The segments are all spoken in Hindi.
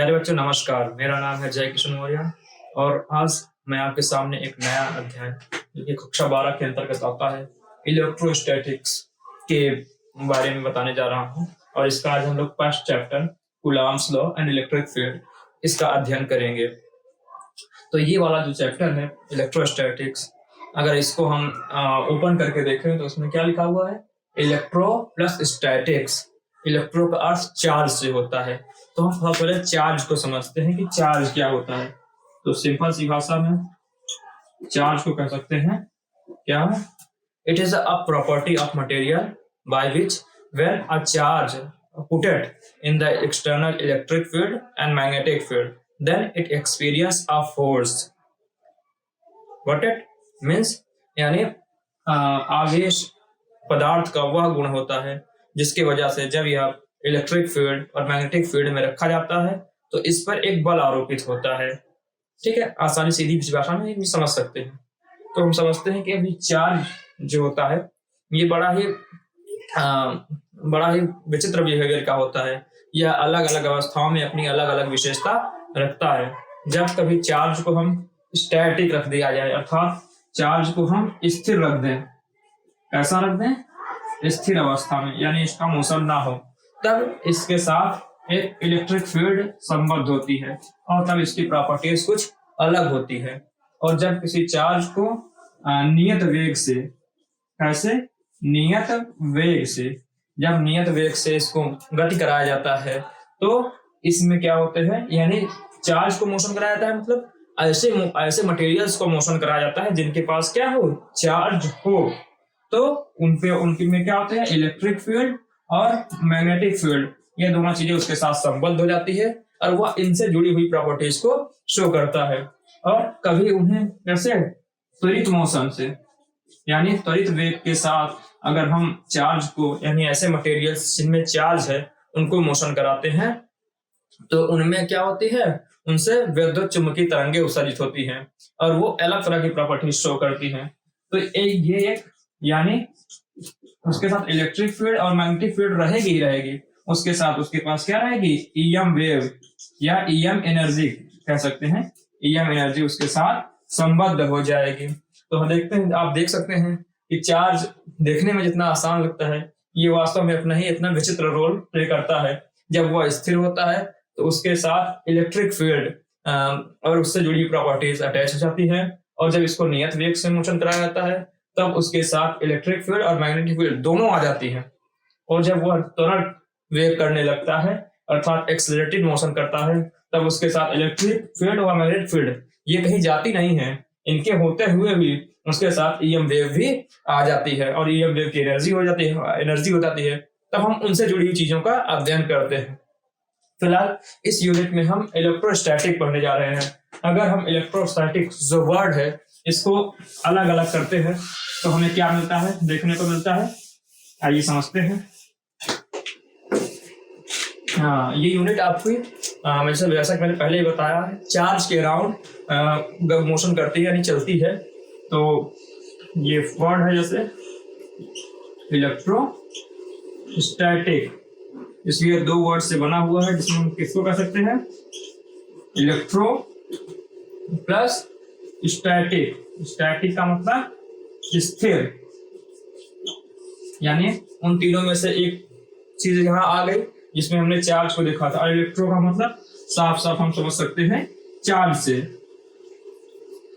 प्यारे बच्चों नमस्कार। मेरा नाम है जय किशन मौर्य और आज मैं आपके सामने एक नया अध्याय जो कि कक्षा 12 के अंतर्गत आता है इलेक्ट्रोस्टैटिक्स के बारे में बताने जा रहा हूं। और इसका आज हम लोग first chapter Coulomb's law and electric field इसका अध्ययन करेंगे। तो ये वाला जो चैप्टर है इलेक्ट्रोस्टैटिक्स, अगर इसको हम ओपन करके देखें तो उसमें क्या लिखा हुआ है, इलेक्ट्रो प्लस स्टैटिक्स। इलेक्ट्रो का अर्थ चार्ज से होता है, तो हम सबसे पहले चार्ज को समझते हैं कि चार्ज क्या होता है। तो सिंपल सी भाषा में चार्ज को कह सकते हैं क्या, it is a property of material by which when a charge puted in the external electric field and magnetic field then it experience a force. What it means, यानी आवेश पदार्थ का वह गुण होता है जिसकी वजह से जब यह इलेक्ट्रिक फील्ड और मैग्नेटिक फील्ड में रखा जाता है तो इस पर एक बल आरोपित होता है। ठीक है, आसानी सीधी भाषा में भी समझ सकते हैं। तो हम समझते हैं कि अभी चार्ज जो होता है ये बड़ा ही विचित्र बिहेवियर का होता है। यह अलग अलग अवस्थाओं में अपनी अलग अलग विशेषता रखता है। जब कभी चार्ज को हम स्टैटिक रख दिया जाए, अर्थात चार्ज को हम स्थिर रख दें, ऐसा रख दें स्थिर अवस्था में, यानी इसका मोशन ना हो, तब इसके साथ एक इलेक्ट्रिक फील्ड संबद्ध होती है और तब इसकी प्रॉपर्टीज कुछ अलग होती है। और जब किसी चार्ज को नियत वेग से, कैसे नियत वेग से, जब नियत वेग से इसको गति कराया जाता है तो इसमें क्या होते हैं, यानी चार्ज को मोशन कराया जाता है, मतलब ऐसे मटेरियल्स को मोशन कराया जाता है जिनके पास क्या हो, चार्ज हो। तो उनके में क्या होते हैं, इलेक्ट्रिक फील्ड और मैग्नेटिक फील्ड, ये दोनों चीजें उसके साथ संबद्ध हो जाती है और वह इनसे जुड़ी हुई प्रॉपर्टीज को शो करता है। और कभी उन्हें कैसे, त्वरित मोशन से, यानी त्वरित वेग के साथ अगर हम चार्ज को, यानी ऐसे मटेरियल्स जिनमें चार्ज है उनको मोशन कराते हैं तो उनमें क्या होती है, उनसे विद्युत चुंबकीय तरंगें उत्सर्जित होती हैं और वो अलग तरह की प्रॉपर्टीज शो करती हैं। तो ये एक, यानी उसके साथ इलेक्ट्रिक फील्ड और मैग्नेटिक फील्ड रहेगी ही रहेगी, उसके साथ उसके पास क्या रहेगी, ईएम वेव या ईएम एनर्जी कह सकते हैं, ईएम एनर्जी उसके साथ संबद्ध हो जाएगी। तो हम देखते हैं, आप देख सकते हैं कि चार्ज देखने में जितना आसान लगता है ये वास्तव में अपना ही इतना विचित्र रोल प्ले करता है। जब वह स्थिर होता है तो उसके साथ इलेक्ट्रिक फील्ड और उससे जुड़ी प्रॉपर्टीज अटैच हो जाती है, और जब इसको नियत वेग से मोशन कराया जाता है तब उसके साथ इलेक्ट्रिक फील्ड और मैग्नेटिक फील्ड दोनों आ जाती हैं। और जब वह त्वरण वेग करने लगता है, अर्थात एक्सेलरेटेड मोशन करता है, तब उसके साथ इलेक्ट्रिक फील्ड और मैग्नेटिक फील्ड ये कहीं जाती नहीं है, इनके होते हुए भी उसके साथ ईएम वेव भी आ जाती है और ईएम वेव की एनर्जी हो जाती है। तब हम उनसे जुड़ी हुई चीजों का अध्ययन करते हैं। फिलहाल इस यूनिट में हम इलेक्ट्रोस्टैटिक पढ़ने जा रहे हैं। अगर हम इलेक्ट्रोस्टैटिक जो वर्ड है इसको अलग अलग करते हैं तो हमें क्या मिलता है, देखने को मिलता है, आइए समझते हैं। हाँ, ये यूनिट आपकी जैसा कि मैंने पहले ही बताया है, चार्ज के अराउंड मोशन करती है यानी चलती है। तो ये वर्ड है जैसे इलेक्ट्रोस्टैटिक, इसलिए दो वर्ड से बना हुआ है जिसमें हम किसको कह सकते हैं, इलेक्ट्रो प्लस स्टैटिक। स्टैटिक का मतलब स्थिर, यानी उन तीनों में से एक चीज यहाँ आ गई जिसमें हमने चार्ज को देखा था। और इलेक्ट्रो का मतलब साफ साफ हम समझ सकते हैं चार्ज से,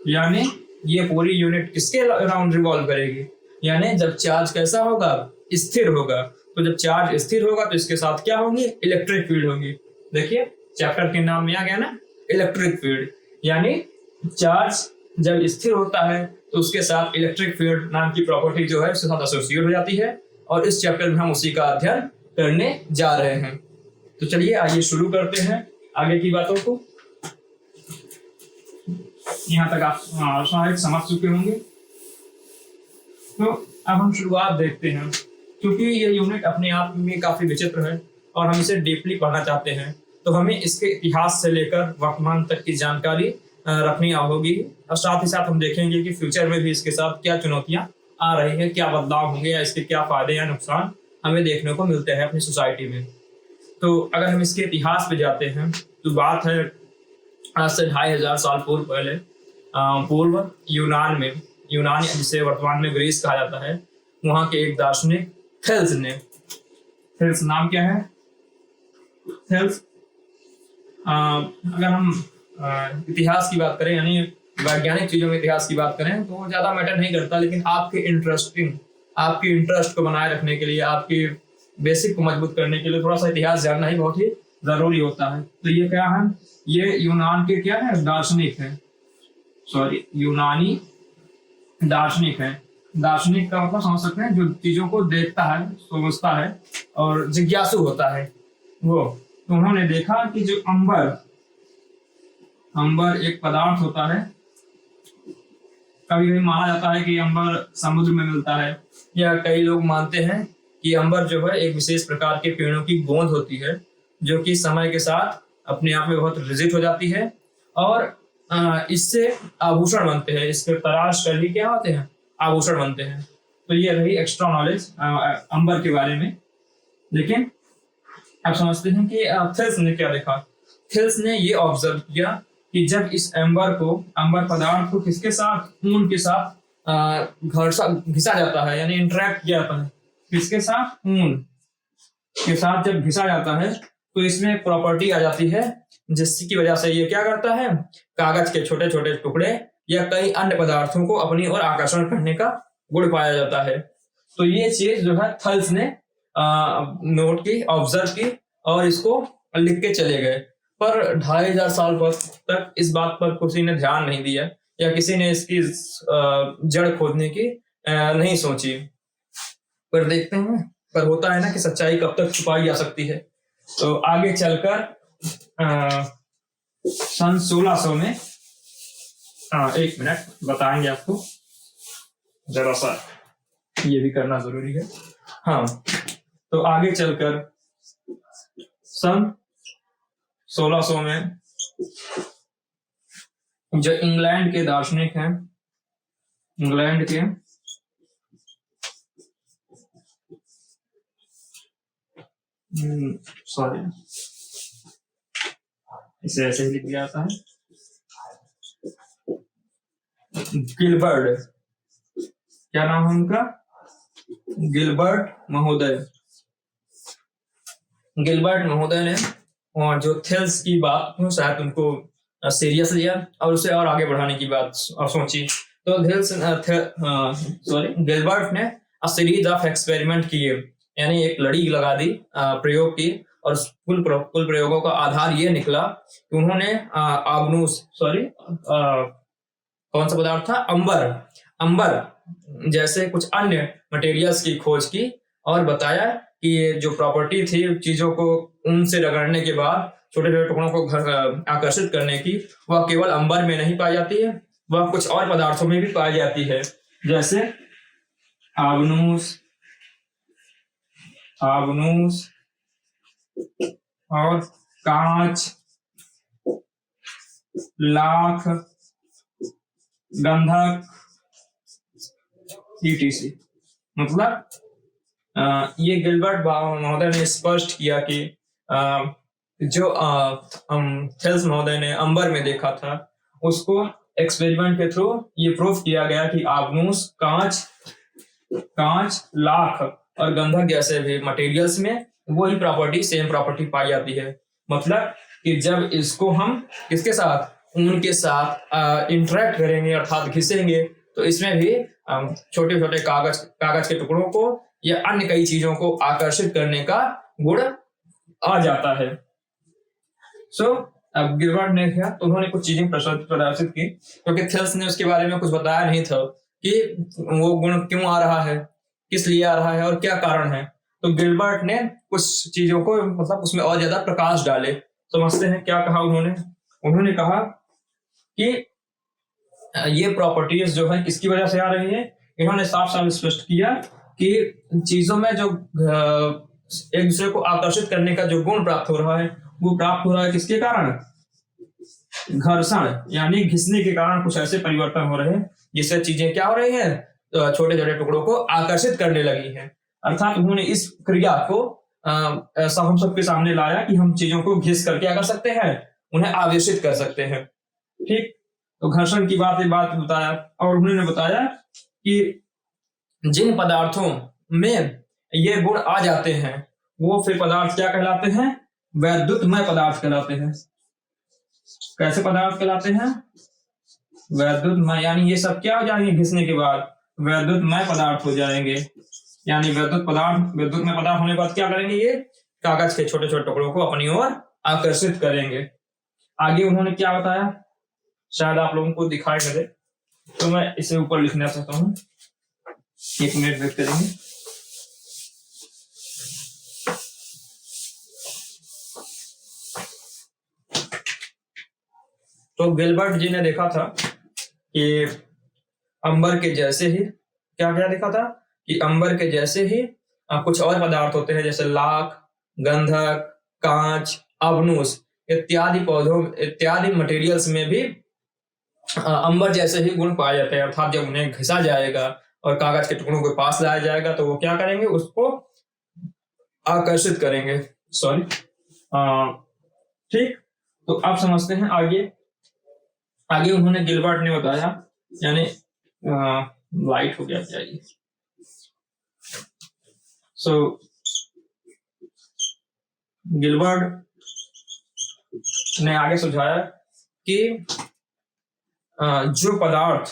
यानी ये पूरी यूनिट किसके अराउंड रिवॉल्व करेगी, यानी जब चार्ज कैसा होगा, स्थिर होगा। तो जब चार्ज स्थिर होगा तो इसके साथ क्या होंगी, इलेक्ट्रिक फील्ड होगी। देखिए चैप्टर के नाम में आ गया ना, इलेक्ट्रिक फील्ड, यानी चार्ज जब स्थिर होता है तो उसके साथ इलेक्ट्रिक फील्ड नाम की प्रॉपर्टी जो है उसके साथ एसोसिएट हो जाती है। और इस चैप्टर में हम उसी का अध्ययन करने जा रहे हैं। तो चलिए आइए शुरू करते हैं आगे की बातों को। यहाँ तक आप शायद समझ चुके होंगे। तो अब हम शुरुआत देखते हैं, क्योंकि ये यूनिट अपने आप में काफी विचित्र है और हम इसे डीपली पढ़ना चाहते हैं तो हमें इसके इतिहास से लेकर वर्तमान तक की जानकारी रखनी होगी। और साथ ही साथ हम देखेंगे कि फ्यूचर में भी इसके साथ क्या चुनौतियां आ रही हैं, क्या बदलाव होंगे या इसके क्या फायदे या नुकसान हमें देखने को मिलते हैं अपनी सोसाइटी में। तो अगर हम इसके इतिहास पे जाते हैं तो बात है आज से 2500 साल पूर्व यूनान जिसे वर्तमान में ग्रीस कहा जाता है, वहां के एक दार्शनिक थेल्स नाम क्या है? थेल्स। अगर हम इतिहास की बात करें, यानी वैज्ञानिक चीजों में इतिहास की बात करें, तो ज्यादा मैटर नहीं करता, लेकिन आपके इंटरेस्ट को बनाए रखने के लिए, आपकी बेसिक को मजबूत करने के लिए थोड़ा सा इतिहास जानना ही बहुत ही जरूरी होता है। तो ये क्या है? ये यूनान के क्या है? दार्शनिक है, यूनानी दार्शनिक है। दार्शनिक का मतलब समझ सकते हैं, जो चीजों को देखता है, समझता है और जिज्ञासु होता है वो। तो उन्होंने देखा कि जो अंबर एक पदार्थ होता है, कभी कभी माना जाता है कि अंबर समुद्र में मिलता है, या कई लोग मानते हैं कि अंबर जो है एक विशेष प्रकार के पेड़ों की गोंद होती है, जो कि समय के साथ अपने आप में बहुत रिजिड हो जाती है और इससे आभूषण बनते हैं। इसके तराश कर ही क्या होते हैं? आभूषण बनते हैं। तो ये रही एक्स्ट्रा नॉलेज अंबर के बारे में। लेकिन आप समझते हैं कि थेल्स ने क्या देखा? थेल्स ने ये ऑब्जर्व किया कि जब इस अंबर पदार्थ को किसके साथ? ऊन के साथ घिसा जाता है, यानी इंटरेक्ट किया जाता है। किसके साथ? ऊन के साथ जब घिसा जाता है तो इसमें एक प्रॉपर्टी आ जाती है, जिसकी वजह से ये क्या करता है? कागज के छोटे छोटे टुकड़े या कई अन्य पदार्थों को अपनी ओर आकर्षण करने का गुण पाया जाता है। तो ये चीज जो है थेल्स ने नोट की, ऑब्जर्व की और इसको लिख के चले गए। पर 2500 साल तक इस बात पर किसी ने ध्यान नहीं दिया, या किसी ने इसकी जड़ खोदने की नहीं सोची। पर देखते हैं, पर होता है ना कि सच्चाई कब तक छुपाई जा सकती है। तो आगे चलकर सन 1600 में, एक मिनट बताएंगे आपको, जरा सा ये भी करना जरूरी है। हाँ, तो आगे चलकर सन 1600 में जो इंग्लैंड के दार्शनिक हैं, इंग्लैंड के सॉरी इसे ऐसे ही लिख दिया जाता है, गिलबर्ट, क्या नाम है उनका? गिलबर्ट महोदय ने जो थेल्स की बात शायद उनको सीरियस लिया और उसे और आगे बढ़ाने की बात सोची। तो गिलबर्ट ने सीरीज ऑफ एक्सपेरिमेंट किए, यानी एक लड़ी लगा दी, प्रयोग की, और कुल प्रयोगों का आधार ये निकला कि उन्होंने कौन सा पदार्थ था? अंबर जैसे कुछ अन्य मटेरियल्स की खोज की और बताया कि ये जो प्रॉपर्टी थी चीजों को ऊन से रगड़ने के बाद छोटे छोटे टुकड़ों को आकर्षित करने की, वह केवल अंबर में नहीं पाई जाती है, वह कुछ और पदार्थों में भी पाई जाती है, जैसे आबनूस और कांच, लाख, गंधक, etc। मतलब ये गिलबर्ट महोदय ने स्पष्ट किया कि जो थेल्स महोदय ने अंबर में देखा था, उसको एक्सपेरिमेंट के थ्रू ये प्रूफ किया गया कि आबनूस, कांच, लाख और गंधक जैसे भी मटेरियल्स में वही प्रॉपर्टी, सेम प्रॉपर्टी पाई जाती है। मतलब कि जब इसको हम किसके साथ? ऊन के साथ इंटरेक्ट करेंगे, अर्थात घिसेंगे, तो इसमें भी छोटे छोटे कागज के टुकड़ों को या अन्य कई चीजों को आकर्षित करने का गुण आ जाता है। अब गिलबर्ट ने किया, तो उन्होंने कुछ चीजें प्रदर्शित की, क्योंकि थेल्स ने उसके बारे में कुछ बताया नहीं था कि वो गुण क्यों आ रहा है, किस लिए आ रहा है और क्या कारण है। तो गिलबर्ट ने कुछ चीजों को मतलब उसमें और ज्यादा प्रकाश डाले। समझते हैं क्या कहा उन्होंने कहा कि ये प्रॉपर्टीज जो है किसकी वजह से आ रही है। इन्होंने साफ साफ स्पष्ट किया कि चीजों में जो एक दूसरे को आकर्षित करने का जो गुण प्राप्त हो रहा है, वो प्राप्त हो रहा है किसके कारण? घर्षण, यानी घिसने के कारण कुछ ऐसे परिवर्तन हो रहे हैं जिससे चीजें क्या हो रही हैं? छोटे छोटे टुकड़ों को आकर्षित करने लगी हैं। अर्थात उन्होंने इस क्रिया को हम सबके सामने लाया कि हम चीजों को घिस करके क्या कर सकते हैं? उन्हें आवेशित कर सकते हैं। ठीक, तो घर्षण की बात बताया, और उन्होंने बताया कि जिन पदार्थों में ये गुण आ जाते हैं वो फिर पदार्थ क्या कहलाते हैं? वैद्युतमय पदार्थ कहलाते हैं। कैसे पदार्थ कहलाते हैं? वैद्युतमय, यानी ये सब क्या हो जाएंगे घिसने के बाद? वैद्युतमय पदार्थ हो जाएंगे। यानी वैद्युतमय पदार्थ होने के बाद क्या करेंगे? ये कागज के छोटे छोटे टुकड़ों को अपनी ओर आकर्षित करेंगे। आगे उन्होंने क्या बताया, शायद आप लोगों को दिखाई न दे, तो मैं इसे ऊपर लिखना चाहता हूं। 1 मिनट वेट करेंगे। तो गिलबर्ट जी ने देखा था कि अंबर के जैसे ही क्या क्या देखा था कि अंबर के जैसे ही कुछ और पदार्थ होते हैं, जैसे लाख, गंधक, कांच, अवनुस इत्यादि मटेरियल्स में भी अंबर जैसे ही गुण पाए जाते हैं। अर्थात जब उन्हें घिसा जाएगा और कागज के टुकड़ों के पास लाया जाएगा तो वो क्या करेंगे? उसको आकर्षित करेंगे। सॉरी, ठीक, तो आप समझते हैं आगे उन्होंने गिलबर्ट ने बताया, यानी लाइट हो गया चाहिए। गिलबर्ट ने आगे सुझाया कि जो पदार्थ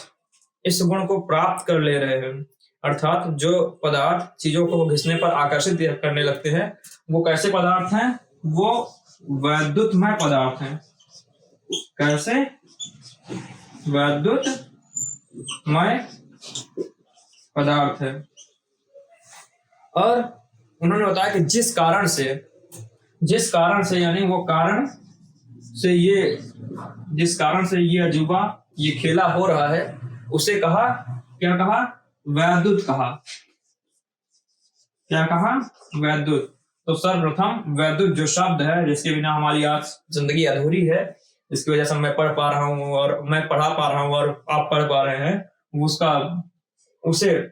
इस गुण को प्राप्त कर ले रहे हैं, अर्थात जो पदार्थ चीजों को घिसने पर आकर्षित करने लगते हैं, वो कैसे पदार्थ हैं? वो वैद्युतमय पदार्थ हैं। कैसे? वैद्युतमय पदार्थ है। और उन्होंने बताया कि जिस कारण से यानी वो कारण से जिस कारण से ये अजूबा, ये खेला हो रहा है, उसे कहा, क्या कहा? वैद्युत कहा। क्या कहा? वैद्युत। तो सर्वप्रथम वैद्युत जो शब्द है, जिसके बिना हमारी आज जिंदगी अधूरी है, जिसकी वजह से मैं पढ़ पा रहा हूं और मैं पढ़ा पा रहा हूं और आप पढ़ पा रहे हैं,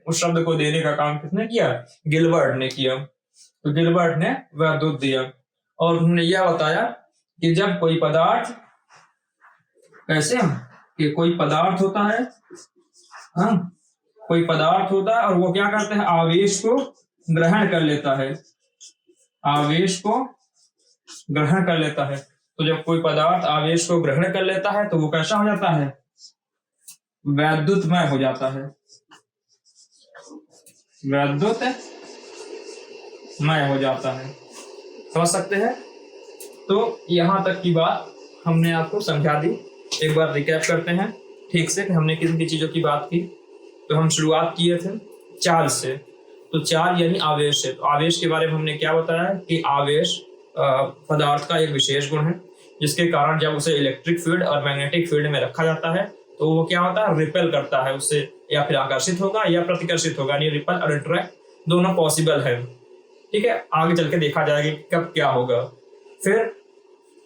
उस शब्द को देने का काम किसने किया? गिलबर्ट ने किया। तो गिलबर्ट ने वैद्युत दिया और उन्होंने यह बताया कि जब कोई पदार्थ, कैसे कि कोई पदार्थ होता है, कोई पदार्थ होता है और वो क्या करता है? आवेश को ग्रहण कर लेता है। आवेश को ग्रहण कर लेता है। तो जब कोई पदार्थ आवेश को ग्रहण कर लेता है तो वो कैसा हो जाता है? वैद्युतमय हो जाता है। वैद्युतमय हो जाता है। समझ सकते हैं? तो यहां तक की बात हमने आपको समझा दी। एक बार रिकैप करते हैं ठीक से कि हमने किन किन चीजों की बात की। तो हम शुरुआत किए थे चार्ज से। तो चार्ज यानी आवेश है। तो आवेश के बारे में हमने क्या बताया कि आवेश पदार्थ का एक विशेष गुण है, जिसके कारण जब उसे इलेक्ट्रिक फील्ड और मैग्नेटिक फील्ड में रखा जाता है तो वो क्या होता है? रिपेल करता है उससे, या फिर आकर्षित होगा या प्रतिकर्षित होगा, यानी रिपेल और अट्रैक्ट दोनों पॉसिबल है। ठीक है, आगे चल के देखा जाएगा कि कब क्या होगा। फिर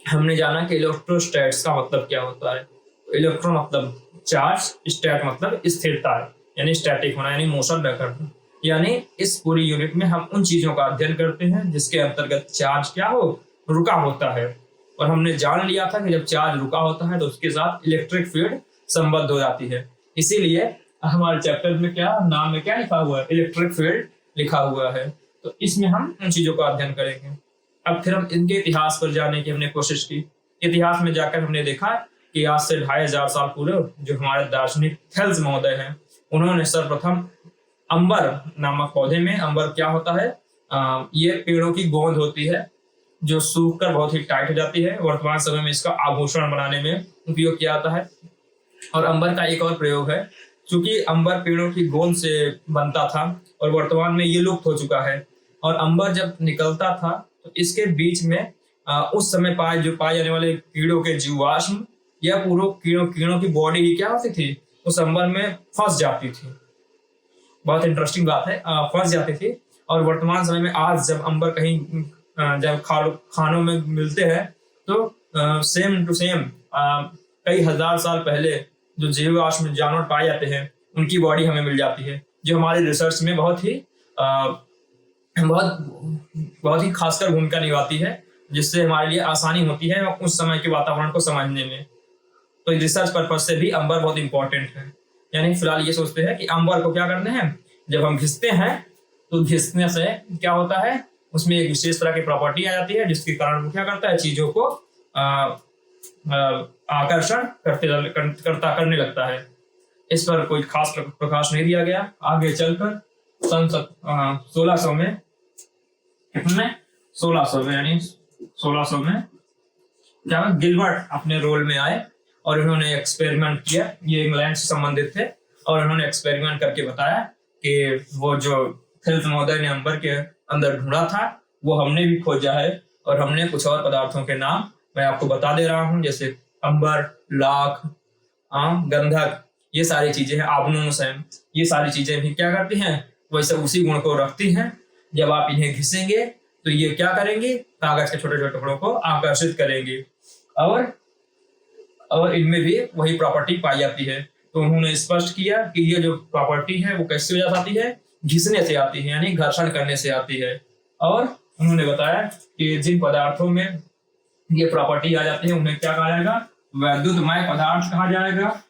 हमने जाना कि इलेक्ट्रोस्टैट्स का मतलब क्या होता है। इलेक्ट्रो मतलब चार्ज, स्टैट मतलब स्थिरता है, यानी स्टैटिक होना, यानी मोशन न करना। यानी इस पूरी यूनिट में हम उन चीजों का अध्ययन करते हैं जिसके अंतर्गत चार्ज क्या हो? रुका होता है। और हमने जान लिया था कि जब चार्ज रुका होता है तो उसके साथ इलेक्ट्रिक फील्ड संबद्ध हो जाती है। इसीलिए हमारे चैप्टर में नाम में क्या लिखा हुआ है? इलेक्ट्रिक फील्ड लिखा हुआ है। तो इसमें हम उन चीजों का अध्ययन करेंगे। अब फिर हम इनके इतिहास पर जाने की हमने कोशिश की। इतिहास में जाकर हमने देखा कि आज से 2500 साल पूर्व जो हमारे दार्शनिक थेल्स महोदय हैं, उन्होंने सर्वप्रथम अंबर नामक पौधे में, अंबर क्या होता है? ये पेड़ों की गोंद होती है जो सूखकर बहुत ही टाइट हो जाती है। वर्तमान समय में इसका आभूषण बनाने में उपयोग किया जाता है। और अंबर का एक और प्रयोग है, क्योंकि अंबर पेड़ों की गोंद से बनता था और वर्तमान में ये लुप्त हो चुका है। और अंबर जब निकलता था तो इसके बीच में उस समय पाए जाने वाले कीड़ों के जीवाश्म या पूरे कीड़ों की बॉडी ही क्या होती थी? उस अंबर में फंस जाती थी। बहुत इंटरेस्टिंग बात है, फंस जाती थी। और वर्तमान समय में आज जब अंबर कहीं जब खानों में मिलते हैं तो सेम टू सेम कई हजार साल पहले जो जीवाश्म जानवर पाए जाते हैं उनकी बॉडी हमें मिल जाती है, जो हमारे रिसर्च में बहुत ही खासकर भूमिका निभाती है। जिससे हमारे लिए आसानी होती है उस समय के वातावरण को समझने में। तो रिसर्च पर्पज से भी अंबर बहुत इंपॉर्टेंट है। यानी फिलहाल ये सोचते हैं कि अंबर को क्या करते हैं, जब हम घिसते हैं तो घिसने से क्या होता है, उसमें एक विशेष तरह की प्रॉपर्टी आ जाती है जिसके कारण वो क्या करता है, चीजों को आकर्षण करने लगता है। इस पर कोई खास प्रकाश नहीं दिया गया। आगे चलकर सन 1600 में, कितने 1600 में, यानी 1600 में क्या गिलबर्ट अपने रोल में आए और उन्होंने एक्सपेरिमेंट किया। ये इंग्लैंड से संबंधित थे और उन्होंने एक्सपेरिमेंट करके बताया कि वो जो थेल्स महोदय ने अंबर के अंदर ढूंढा था वो हमने भी खोजा है। और हमने कुछ और पदार्थों के नाम मैं आपको बता दे रहा हूँ, जैसे अंबर, लाख, गंधक, ये सारी चीजें हैं, आबनूस हैं, ये सारी चीजें भी क्या करती हैं, वैसे उसी गुण को रखती हैं। जब आप इन्हें घिसेंगे तो ये क्या करेंगे, कागज के छोटे छोटे टुकड़ों को आकर्षित करेंगे और इनमें भी वही प्रॉपर्टी पाई जाती है। तो उन्होंने स्पष्ट किया कि ये जो प्रॉपर्टी है वो कैसे वजह से आती है, घिसने से आती है, यानी घर्षण करने से आती है। और उन्होंने बताया कि जिन पदार्थों में ये प्रॉपर्टी आ जाती है उन्हें क्या कहा जाएगा, वैद्युतमय पदार्थ कहा जाएगा।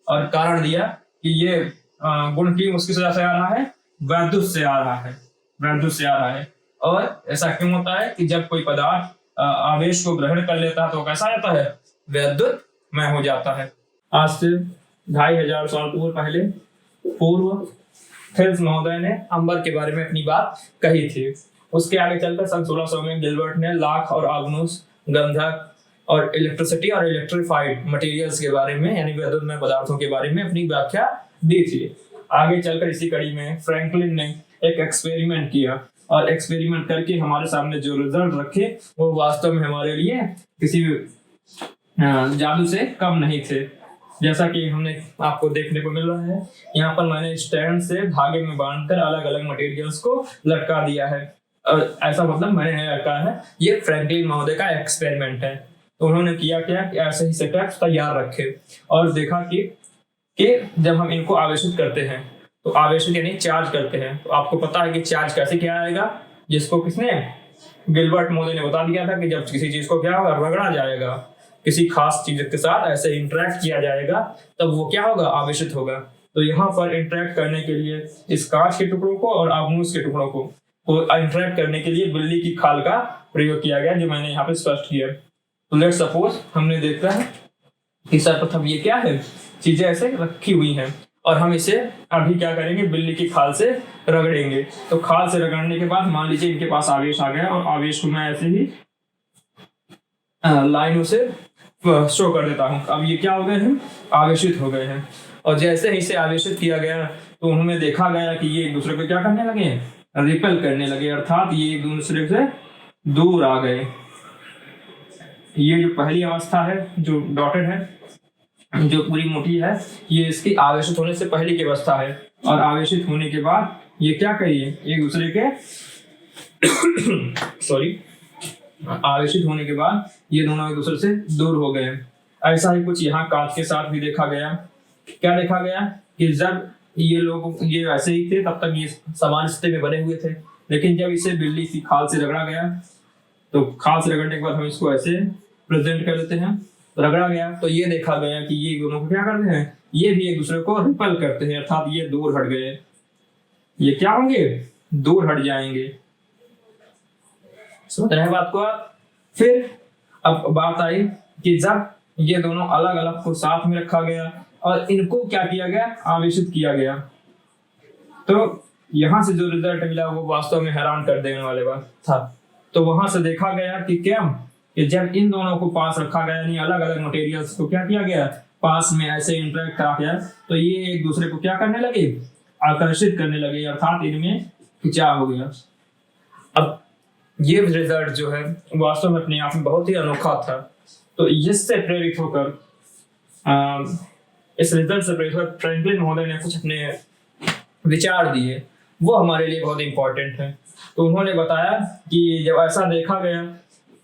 और कारण दिया कि ये गुण की उसकी वजह से आ रहा है, वैद्युत से आ रहा है। और ऐसा क्यों होता है कि जब कोई पदार्थ आवेश को ग्रहण कर लेता है तो कैसा जाता है, वैद्युतमय हो जाता है। आज से 2500 साल पूर्व थेल्स महोदय ने अंबर के बारे में अपनी बात कही थी। उसके आगे चलकर सन 1600 में गिलबर्ट ने लाख और आग्नोस, गंधक और इलेक्ट्रिसिटी और इलेक्ट्रीफाइड मटेरियल्स के बारे में, यानी वैद्युतमय पदार्थों के बारे में अपनी व्याख्या दी थी। आगे चलकर इसी कड़ी में फ्रैंकलिन ने एक एक्सपेरिमेंट किया और एक्सपेरिमेंट करके हमारे सामने जो रिजल्ट रखे वो वास्तव में हमारे लिए किसी जादू से कम नहीं थे। जैसा कि हमने आपको देखने को मिल रहा है, यहाँ पर मैंने स्टैंड से धागे में बांधकर अलग अलग मटेरियल्स को लटका दिया है। और ऐसा मतलब मैंने नहीं लटकाया है, ये फ्रैंकलिन महोदय का एक्सपेरिमेंट है। तो उन्होंने किया क्या कि ऐसे ही सेटअप तैयार रखे और देखा कि जब हम इनको आवेशित करते हैं तो आवेशित यानी चार्ज करते हैं, तो आपको पता है कि चार्ज कैसे किया जाएगा, जिसको किसने, गिलबर्ट महोदय ने बता दिया था कि जब किसी चीज को क्या होगा, रगड़ा जाएगा, किसी खास चीज के साथ ऐसे इंटरेक्ट किया जाएगा तब वो क्या होगा, आवेशित होगा। तो यहाँ पर इंटरेक्ट करने के लिए इस कांच के टुकड़ों को और आबनूस के टुकड़ों को इंटरेक्ट करने के लिए बिल्ली की खाल का प्रयोग किया गया, जो मैंने यहाँ पे स्पष्ट किया। तो लेट्स सपोज हमने देखा है कि सर्वप्रथम ये क्या है, चीजें ऐसे रखी हुई हैं और हम इसे अभी क्या करेंगे, बिल्ली की खाल से रगड़ेंगे। तो खाल से रगड़ने के बाद मान लीजिए इनके पास आवेश आ गया और आवेश को मैं ऐसे ही लाइनों से शो कर देता हूँ। अब ये क्या हो गए हैं, आवेशित हो गए हैं। और जैसे ही इसे आवेशित किया गया तो उन्होंने देखा गया कि ये एक दूसरे को क्या करने लगे, रिपेल करने लगे, अर्थात ये एक दूसरे से दूर आ गए। ये जो पहली अवस्था है जो डॉटेड है, जो पूरी मोटी है, ये इसकी आवेशित होने से पहले की अवस्था है। और आवेशित होने के बाद ये क्या करिए, एक दूसरे के आवेशित होने के बाद ये दोनों एक दूसरे से दूर हो गए। ऐसा ही कुछ यहाँ कांच के साथ भी देखा गया। क्या देखा गया कि जब ये लोग ये वैसे ही थे तब तक ये समान स्थिति में बने हुए थे, लेकिन जब इसे बिल्ली की खाल से रगड़ा गया तो खाल से रगड़ने के बाद हम इसको ऐसे प्रेजेंट कर देते हैं, रगड़ा गया तो ये देखा गया कि ये दोनों को क्या करते हैं, ये भी एक दूसरे को रिपेल करते हैं, अर्थात ये दूर हट गए, ये क्या होंगे, दूर हट जाएंगे। समझ रहे हैं बात को आप। फिर अब बात आई कि जब ये दोनों अलग अलग को साथ में रखा गया और इनको क्या किया गया, आवेशित किया गया, तो यहां से जो रिजल्ट मिला वो वास्तव में हैरान कर देने वाले बात था। तो वहां से देखा गया कि क्या, कि जब इन दोनों को पास रखा गया, यानी अलग अलग मटेरियल्स को क्या किया गया, पास में ऐसे इंटरेक्ट करा गया, तो ये एक दूसरे को क्या करने लगे, आकर्षित करने लगे, अर्थात इनमें खिंचाव हो गया। अब ये रिजल्ट जो है वास्तव में अपने आप में बहुत ही अनोखा था। तो इससे प्रेरित होकर इस रिजल्ट से प्रेरित होकर फ्रैंकलिन महोदय ने कुछ अपने विचार दिए, वो हमारे लिए बहुत इंपॉर्टेंट है। तो उन्होंने बताया कि जब ऐसा देखा गया,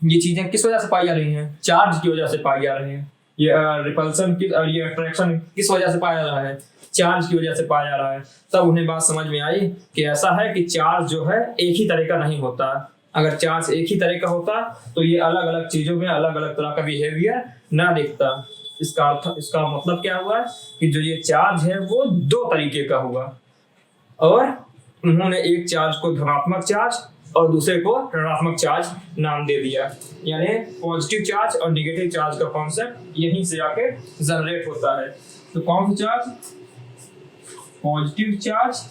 ये चीजें किस वजह से पाई जा रही हैं, चार्ज की वजह से पाई जा रही हैं। ये रिपल्सन की और ये अट्रैक्शन किस वजह से पाया जा रहा है, चार्ज की वजह से पाया जा रहा है। तब उन्हें बात समझ में आई कि ऐसा है कि चार्ज जो है एक ही तरह का नहीं होता, अगर चार्ज एक ही तरह का होता तो ये अलग अलग चीजों में अलग अलग तरह का बिहेवियर ना दिखता। इसका मतलब क्या हुआ कि जो ये चार्ज है वो दो तरीके का हुआ, और उन्होंने एक चार्ज को धनात्मक चार्ज और दूसरे को ऋणात्मक चार्ज नाम दे दिया। यानी पॉजिटिव चार्ज और नेगेटिव चार्ज का कॉन्सेप्ट यहीं से आके जनरेट होता है। तो कौन सा चार्ज? Positive charge.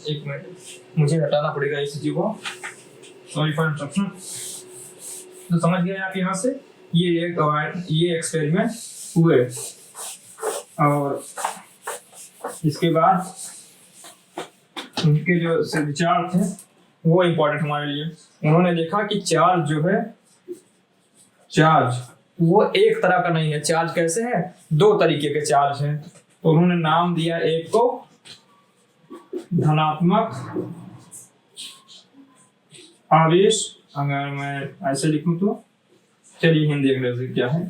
एक मिनट, मुझे हटाना पड़ेगा इस चीज को, सॉरी फॉर इंटरप्शन। तो समझ गए आप यहाँ से, ये एक्सपेरिमेंट हुए, और इसके बाद उनके जो विचार थे वो इम्पोर्टेंट हमारे लिए। उन्होंने देखा कि चार्ज जो है, चार्ज वो एक तरह का नहीं है। चार्ज कैसे है? दो तरीके के चार्ज हैं। तो उन्होंने नाम दिया एक को धनात्मक आवेश, अगर मैं ऐसे लिखूं तो चलिए हिंदी अंग्रेजी क्या है,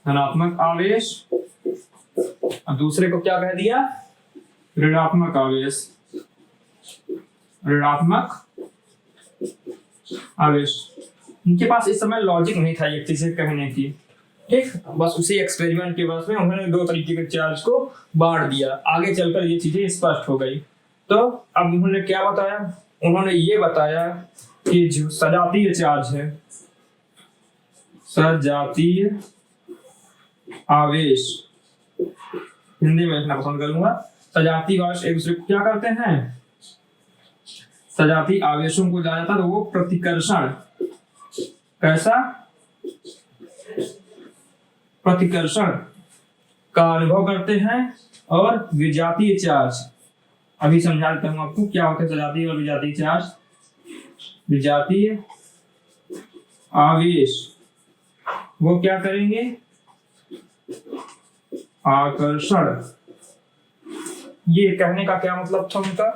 धनात्मक आवेश, और दूसरे को क्या कह दिया? ऋणात्मक आवेश, ऋणात्मक आवेश। उनके पास इस समय लॉजिक नहीं था एक चीज कहने की, ठीक, बस उसी एक्सपेरिमेंट के बस में उन्होंने दो तरीके के चार्ज को बांट दिया। आगे चलकर ये चीजें स्पष्ट हो गई। तो अब उन्होंने क्या बताया? उन्होंने ये बताया कि जो सजातीय चार्ज है, सजातीय आवेश, हिंदी में लिखना पसंद करूंगा, सजातीय आवेश एक दूसरे को क्या करते हैं? सजातीय आवेशों को जाना जाता तो वो प्रतिकर्षण, कैसा? प्रतिकर्षण का अनुभव करते हैं। और विजातीय चार्ज, अभी समझा देता हूं आपको क्या होता है सजातीय और विजातीय चार्ज। विजातीय आवेश वो क्या करेंगे? आकर्षण। ये कहने का क्या मतलब था उनका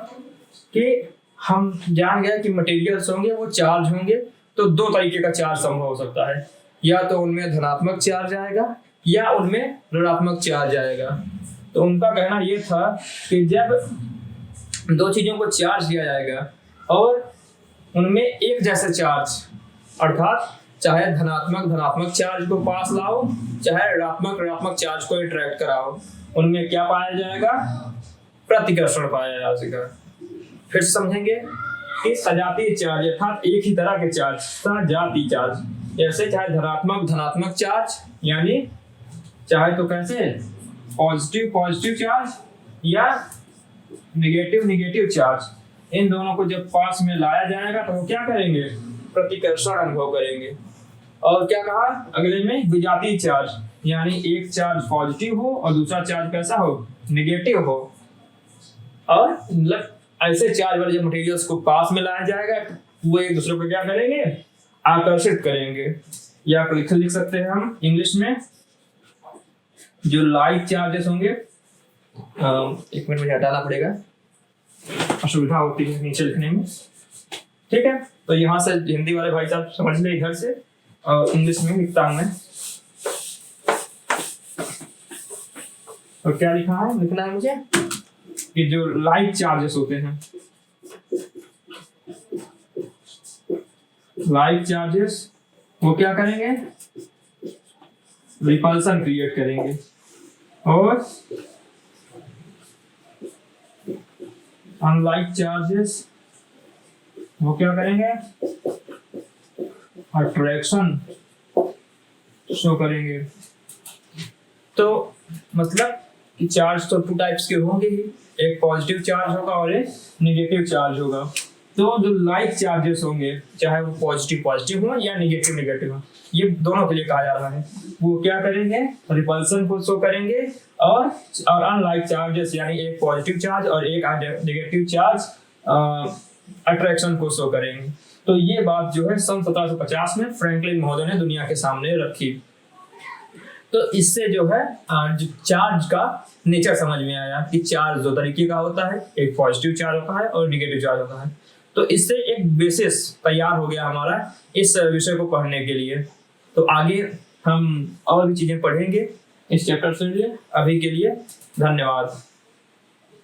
कि हम जान गए कि मटेरियल्स होंगे वो चार्ज होंगे, तो दो तरीके का चार्ज संभव हो सकता है, या तो उनमें धनात्मक चार्ज आएगा या उनमें ऋणात्मक चार्ज आएगा। तो उनका कहना यह था कि जब दो चीजों को चार्ज किया जाएगा और उनमें एक जैसे चार्ज, अर्थात चाहे धनात्मक चार्ज को पास लाओ, चाहे ऋणात्मक चार्ज को इंटरेक्ट कराओ, उनमें क्या पाया जाएगा? प्रतिकर्षण पाया जाएगा। फिर समझेंगे कि सजातीय चार्ज अर्थात एक ही तरह के चार्ज, सजातीय चार्ज, जैसे चाहे धनात्मक चार्ज, यानी चाहे तो कैसे पॉजिटिव चार्ज या नेगेटिव चार्ज, इन दोनों को जब पास में लाया जाएगा तो वो क्या करेंगे? प्रतिकर्षण अनुभव करेंगे। और क्या कहा अगले में? विजातीय चार्ज, यानी एक चार्ज पॉजिटिव हो और दूसरा चार्ज कैसा हो? नेगेटिव हो। और मतलब ऐसे चार्ज वाले जब मटेरियल्स को पास में लाया जाएगा वो एक दूसरे को क्या करेंगे? आकर्षित करेंगे। या लिख सकते हैं हम इंग्लिश में, जो लाइक चार्जेस होंगे, एक मिनट मुझे हटाना पड़ेगा, असुविधा होती है नीचे लिखने में, ठीक है। तो यहाँ से हिंदी वाले भाई साहब समझ ले इधर से, और इंग्लिश में लिखता हूं मैं। और क्या लिखा है? लिखना है मुझे कि जो लाइक चार्जेस होते हैं, लाइक चार्जेस वो क्या करेंगे? रिपल्सन क्रिएट करेंगे। और अनलाइक चार्जेस वो क्या करेंगे? अट्रैक्शन शो करेंगे। तो मतलब कि चार्ज तो टू टाइप्स के होंगे ही, एक पॉजिटिव चार्ज होगा और एक नेगेटिव चार्ज होगा। तो जो लाइक चार्जेस होंगे, चाहे वो पॉजिटिव हो या नेगेटिव हो, ये दोनों के लिए कहा जा रहा है, वो क्या करेंगे? रिपल्सन को शो करेंगे। और अनलाइक चार्जेस यानी एक पॉजिटिव चार्ज और एक नेगेटिव चार्ज अट्रैक्शन को शो करेंगे। तो ये बात जो है सन 1750 में फ्रैंकलिन महोदय ने दुनिया के सामने रखी। तो इससे जो है चार्ज का नेचर समझ में आया कि चार्ज दो तरीके का होता है, एक पॉजिटिव चार्ज होता है और नेगेटिव चार्ज होता है। तो इससे एक बेसिस तैयार हो गया हमारा इस विषय को पढ़ने के लिए। तो आगे हम और भी चीजें पढ़ेंगे इस चैप्टर से लिए। अभी के लिए धन्यवाद।